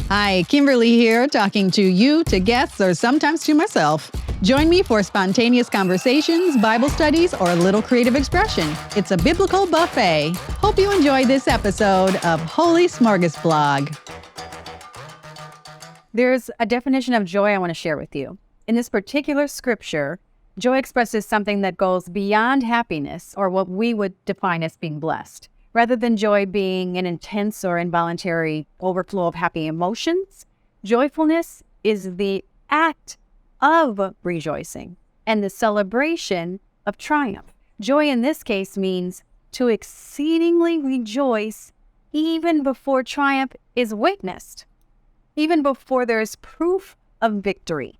Hi, Kimberly here, talking to you, to guests, or sometimes to myself. Join me for spontaneous conversations, Bible studies, or a little creative expression. It's a biblical buffet. Hope you enjoy this episode of HolySmorgasBlog. There's a definition of joy I want to share with you. In this particular scripture, joy expresses something that goes beyond happiness, or what we would define as being blessed. Rather than joy being an intense or involuntary overflow of happy emotions, joyfulness is the act of rejoicing and the celebration of triumph. Joy in this case means to exceedingly rejoice even before triumph is witnessed, even before there is proof of victory.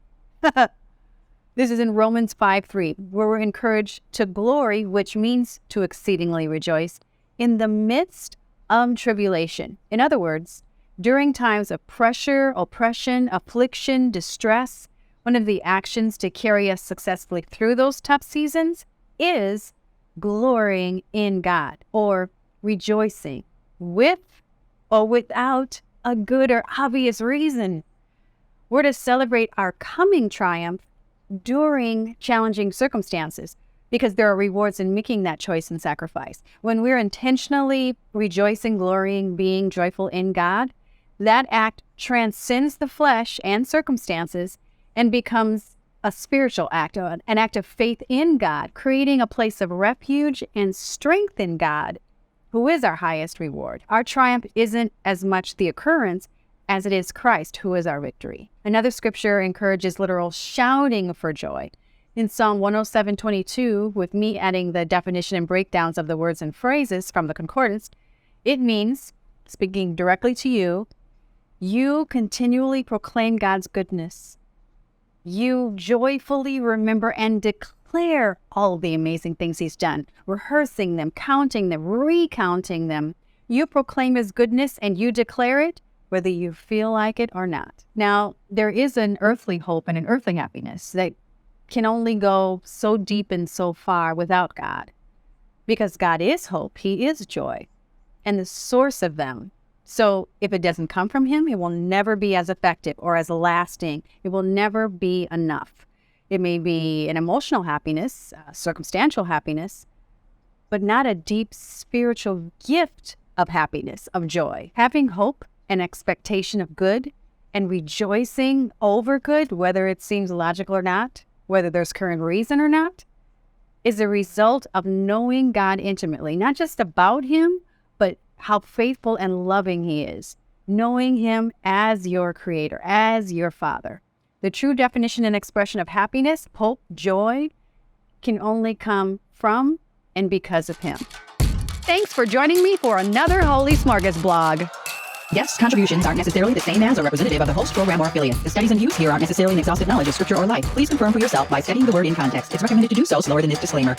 This is in Romans 5:3, where we're encouraged to glory, which means to exceedingly rejoice, in the midst of tribulation. In other words, during times of pressure, oppression, affliction, distress, one of the actions to carry us successfully through those tough seasons is glorying in God, or rejoicing with or without a good or obvious reason. We're to celebrate our coming triumph during challenging circumstances, because there are rewards in making that choice and sacrifice. When we're intentionally rejoicing, glorying, being joyful in God, that act transcends the flesh and circumstances and becomes a spiritual act, an act of faith in God, creating a place of refuge and strength in God, who is our highest reward. Our triumph isn't as much the occurrence as it is Christ, who is our victory. Another scripture encourages literal shouting for joy. In Psalm 107:22, with me adding the definition and breakdowns of the words and phrases from the concordance, it means, speaking directly to you, you continually proclaim God's goodness. You joyfully remember and declare all the amazing things He's done, rehearsing them, counting them, recounting them. You proclaim His goodness and you declare it, whether you feel like it or not. Now, there is an earthly hope and an earthly happiness that can only go so deep and so far without God, because God is hope, He is joy, and the source of them. So if it doesn't come from Him, it will never be as effective or as lasting. It will never be enough. It may be an emotional happiness, circumstantial happiness, but not a deep spiritual gift of happiness, of joy. Having hope and expectation of good and rejoicing over good, whether it seems logical or not, whether there's current reason or not, is a result of knowing God intimately, not just about Him, but how faithful and loving He is, knowing Him as your Creator, as your Father. The true definition and expression of happiness, hope, joy, can only come from and because of Him. Thanks for joining me for another HolySmorgasBlog. Guest contributions aren't necessarily the same as or representative of the host, program, or affiliate. The studies and views here aren't necessarily an exhaustive knowledge of Scripture or life. Please confirm for yourself by studying the word in context. It's recommended to do so slower than this disclaimer.